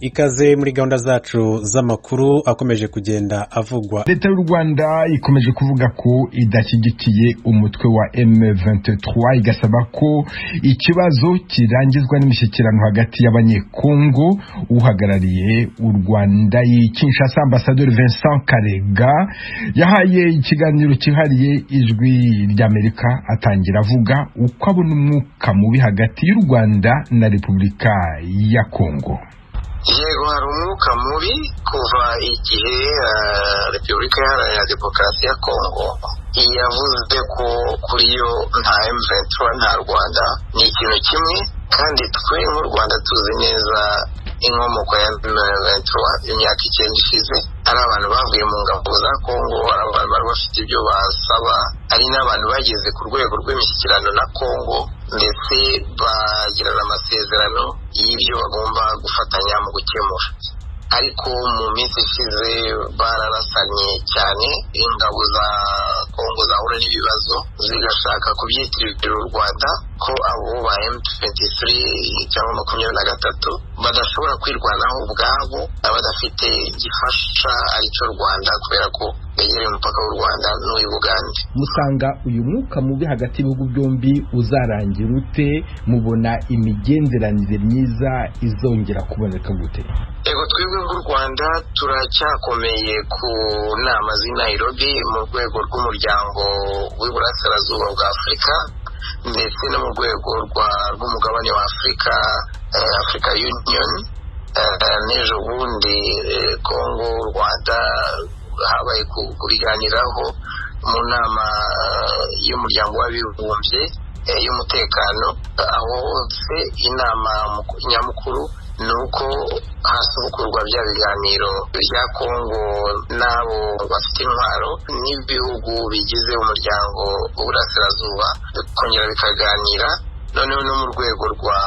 ikaze muri gahunda zacu z'amakuru akomeje kugenda avugwa. Leta y'u Rwanda ikomeje kuvuga ko idashyigikiye umutwe wa M23, igasaba ko ikibazo kirangizwa n'imishyikirano hagati y'abanyekongo. Uhagarariye u Rwanda i Kinshasa, Ambassadeur Vincent Karega, yahaye ikiganiro cyihariye Ijwi ry'Amerika, atangira avuga uko abona umwuka mubi hagati y'u Rwanda na Repubulika ya Kongo. Yego, hari umwuka mubi kuva igihe Repubulika Iharanira Demokarasi ya Kongo yavuze ko kuri yo nta M23 nta Rwanda. Ni ikintu kimwe, kandi twe nk'u Rwanda tuzi neza inkomoko ya M23. Imyaka 9 ishize ari abantu bavuye mu ngabo za Kongo, ari abantu bari bafite ibyo basaba, ari n'abantu bageze ku rwego rw'imishyikirano na Kongo, ndetse bagirana amasezerano y'ibyo bagomba gufatanya mu gukemura. Ariko mu minsi ishize bararasanye cyane, ingabo za Kongo zahura n'ibibazo zigashaka kubyitirira u Rwanda ko abo ba M23 cyangwa 23 badashobora kwirwanaho ubwabo, badafite gifasha aricyo Rwanda, kubera ko begereye umupaka w'u Rwanda n'uw'i Bugande. Musanga uyu mwuka mubi hagati y'ibihugu byombi uzarangira ute? Mubona imigenderanire myiza izongera kuboneka gute? Ego, twebwe nk'u Rwanda turacyakomeye ku nama z'i Nairobi mu rwego rw'umuryango w'iburasirazuba bwa Afurika, ndetse no mu rwego rw'umugabane wa Afurika, Africa Union. N'ejo bundi Kongo, Rwanda habaye kubiganiraho mu nama y'umuryango w'abibumbye y'umutekano. Aho hose inama nyamukuru ni uko hasubukurwa bya biganiro bya Kongo n'abo bafite intwaro n'ibihugu bigize umuryango w'uburasirazuba, kongera bikaganira noneho no mu rwego rwa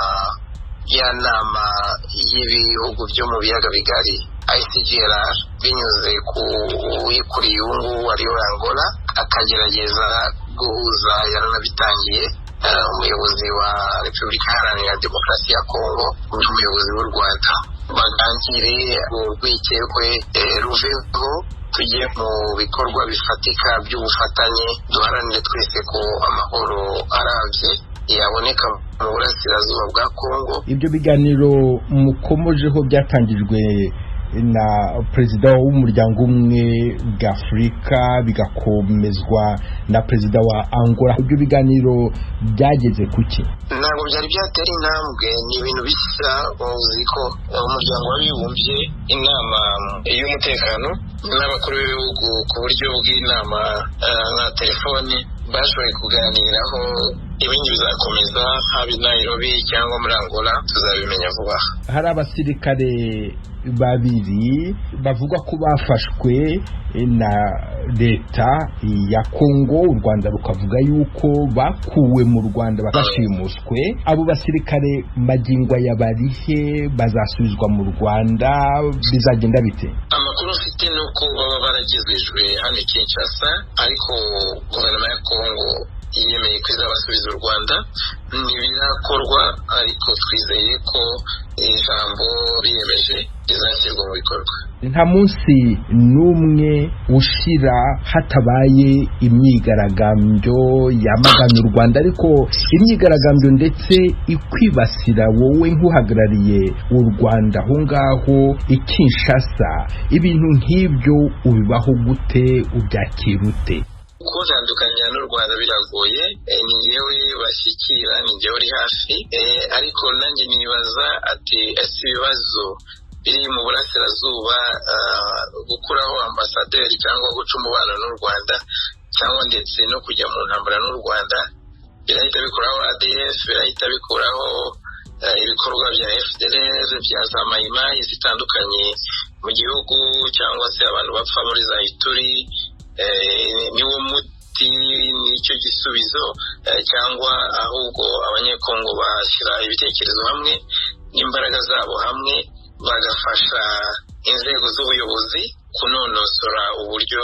ya nama y'ibihugu byo mu biyaga bigari ICGLR, binyuze ku wikuriye ubu ngubu ariyo Angola, akagerageza guhuza, yaranabitangiye, umuyobozi wa Repubulika Iharanira Demokarasi ya Kongo n'umuyobozi w'u Rwanda, bagangire urwikekwe ruveho, tujye mu bikorwa bifatika by'ubufatanye, duharanire twese ko amahoro arambye yaboneka mu burasirazuba bwa Kongo. Ibyo biganiro mukomojeho byatangijwe na perezida w'umuryango umwe bwa Afurika, bigakomezwa na perezida wa Angola. Ibyo biganiro byageze kuki? Ntabwo byari byatera intambwe, ni ibintu bisa. Uzi ko umuryango w'abibumbye, inama y'umutekano n'abakuru b'ibihugu ku buryo bw'inama na telefoni bashoboye kuganiraho. Ibindi bizakomeza haba i Nairobi cyangwa muri Angola, tuzabimenya vuba. Hari abasirikare babiri bavuga ko bafashwe na leta ya Kongo, u Rwanda rukavuga yuko bakuwe mu Rwanda bakashimuswe. Abo basirikare magingo yabarihe, bazasubizwa mu Rwanda, bizagenda bite? Amakuru mfite nuko baba baragizwe hano Kinshasa, ariko guverinoma ya Kongo yemeye ko izabasubiza u Rwanda. Ntibirakorwa, ariko twizeye ko ijambo biyemeje rizashyirwa mu bikorwa. Nta munsi n'umwe ushira hatabaye imyigaragambyo yamagana u Rwanda, ariko imyigaragambyo ndetse ikwibasira wowe nk'uhagarariye u Rwanda aho ngaho i Kinshasa. Ibintu nk'ibyo ubibaho gute, ubyakira ute? Kutandukanya n'u Rwanda biragoye, ni njyewe bashyikira, ni njyewe uri hafi, ariko nanjye nibaza ati ese ibibazo biri mu burasirazuba, gukuraho ambasaderi cyangwa guca umubano n'u Rwanda, cyangwa ndetse no kujya mu ntambara n'u Rwanda, birahita bikuraho ADF, birahita bikuraho ibikorwa bya FDLR, bya za mayimayi zitandukanye mu gihugu, cyangwa se abantu bapfa muri za Ituri. Niwo muti, nicyo gisubizo, cyangwa ahubwo abanyekongo bashyira ibitekerezo hamwe n'imbaraga zabo hamwe, bagafasha inzego z'ubuyobozi kunonosora uburyo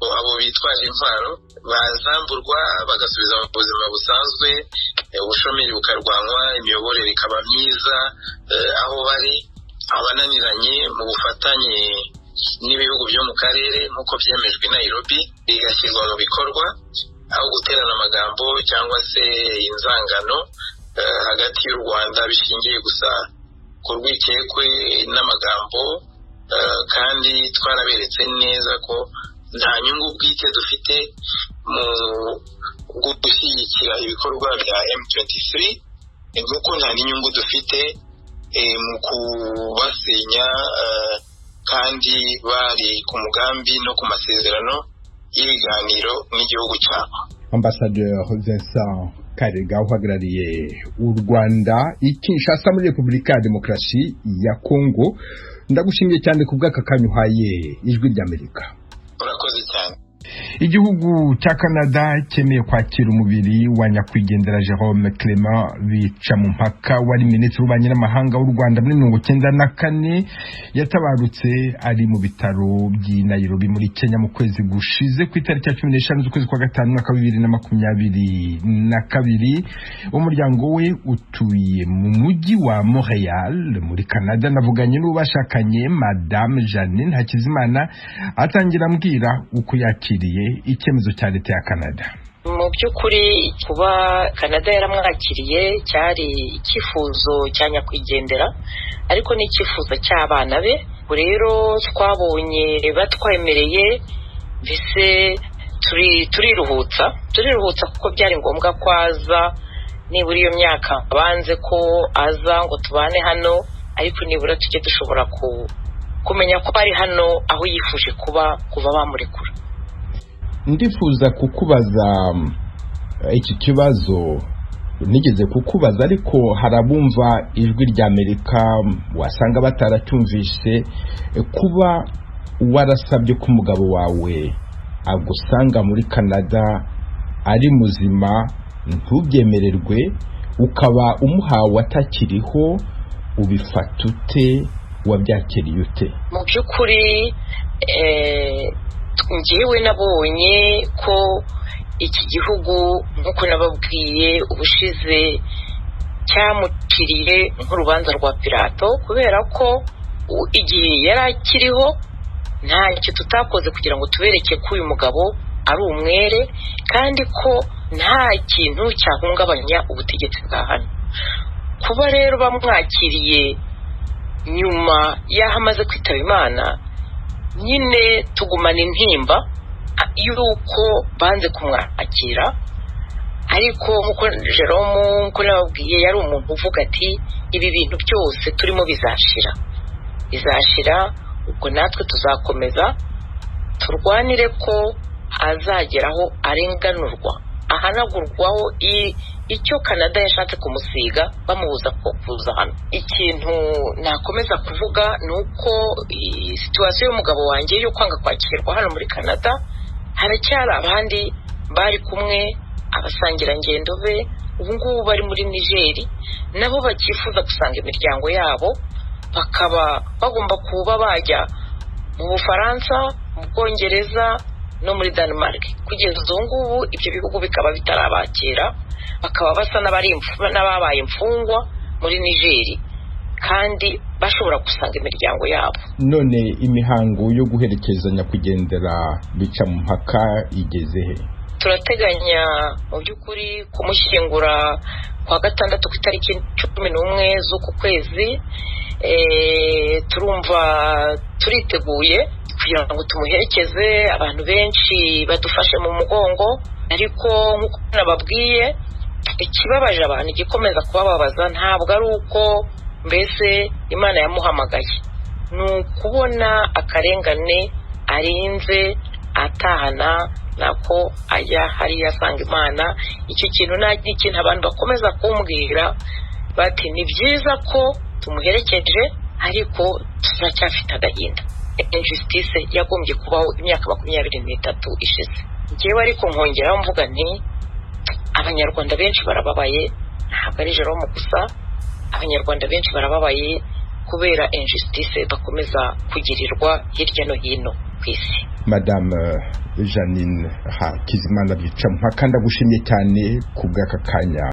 abo bitwaje intwaro bazamburwa, bagasubiza mu buzima busanzwe, ubushomeri bukarwanywa, imiyoborere ikaba myiza aho bari, abananiranye mu bufatanye n'ibihugu byo mu karere nk'uko byemejwe i Nairobi, bigashyirwa mu bikorwa aho guterana amagambo cyangwa se inzangano hagati y'u Rwanda bishingiye gusa ku rwikekwe n'amagambo, kandi twaraberetse neza ko nta nyungu bwite dufite mu gushyigikira ibikorwa bya M23, nk'uko nta n'inyungu dufite mu kubasenya kandi bari ku mugambi no ku masezerano y'ibiganiro n'igihugu cyabo. Ambassadeur Vincent Karega uhagarariye u Rwanda i Kinshasa muri Repubulika ya Demokarasi ya Kongo, ndagushimiye cyane ku bw'aka kanya uhaye Ijwi ry'Amerika. Urakoze cyane. Igihugu cya Canada cyemeye kwakira umubiri wa nyakwigendera Jerome Clement Bicamumpaka wari minisitiri w'ububanyi n'amahanga w'u Rwanda muri 1994, yatabarutse ari mu bitaro by'i Nairobi muri Kenya mu kwezi gushize ku itariki ya 15 z'ukwezi kwa gatanu mwaka 2022. Umuryango we utuye mu mujyi wa Montreal muri Canada. Navuganye n'ubashakanye Madame Janine Hakizimana atangira ambwira uko yakiriye icyemezo cya leta ya Canada. Mu by'ukuri kuba Canada yaramwakiriye cyari icyifuzo cya nyakwigendera, ariko n'icyifuzo cy'abana be. Rero twabonye batwemereye, mbese turiruhutsa kuko byari ngombwa ko aza nibura iyo myaka banze ko aza ngo tubane hano, ariko nibura tujye dushobora kumenya ko ari hano aho yifuje kuba kuva bamurekura. Ndifuza kukubaza iki kibazo nigeze kukubaza, ariko harabumva Ijwi ry'Amerika wasanga bataracyumvise, kuba warasabye ko umugabo wawe agusanga muri Canada ari muzima ntubyemererwe, ukaba umuhawe atakiriho, ubifata ute, wabyakiriye ute? Mu by'ukuri njyewe nabonye ko iki gihugu nk'uko nababwiye ubushize cyamuciriye nk'urubanza rwa Pilato, kubera ko igihe yari akiriho ntacyo tutakoze kugira ngo tubereke ko uyu mugabo ari umwere, kandi ko nta kintu cyahungabanya ubutegetsi bwa hano. Kuba rero bamwakiriye nyuma y'aho amaze kwitaba Imana, nyine tugumana intimba y'uko banze kumwakira. Ariko nk'uko Jerome nk'uko nababwiye yari umuntu uvuga ati ibi bintu byose turimo bizashira, ubwo natwe tuzakomeza turwanire ko azageraho arenganurwa, ahanagurwaho icyo Canada yashatse kumusiga bamubuza kuza hano. Ikintu nakomeza kuvuga ni uko situasiyo y'umugabo wanjye yo kwanga kwakirwa hano muri Canada, haracyari abandi bari kumwe, abasangirangendo be ubu ngubu bari muri Niger, nabo bakifuza gusanga imiryango yabo, bakaba bagomba kuba bajya mu Bufaransa, mu Bwongereza no muri Denmark. Kugeza ubu ngubu ibyo bihugu bikaba bitarabakira, bakaba basa n'ababaye imfungwa muri Niger, kandi bashobora gusanga imiryango yabo. None imihango yo guherekeza nyakwigendera Bicamumpaka igeze he? Turateganya mu by'ukuri kumushyingura kwa gatandatu ku itariki 11 z'uku kwezi. Turumva turiteguye kugira ngo tumuherekeze, abantu benshi badufashe mu mugongo. Ariko nk'uko nababwiye, ikibabaje abantu, igikomeza kubababaza ntabwo ari uko mbese Imana yamuhamagaye, ni ukubona akarengane arinze atahana nako ajya hariya asanga Imana. Icyo kintu ni ikintu abantu bakomeza kumbwira bati ni byiza ko tumuherekeje, ariko turacyafite agahinda. Injustice yagombye kubaho imyaka 23 ishize. Njyewe ariko nkongeraho mvuga nti abanyarwanda benshi barababaye, ntabwo ari Jerome gusa, abanyarwanda benshi barababaye kubera injustice bakomeza kugirirwa hirya no hino ku isi. Madame Janine Hakizimana Bicamumpaka, ndagushimiye cyane ku bw'aka kanya.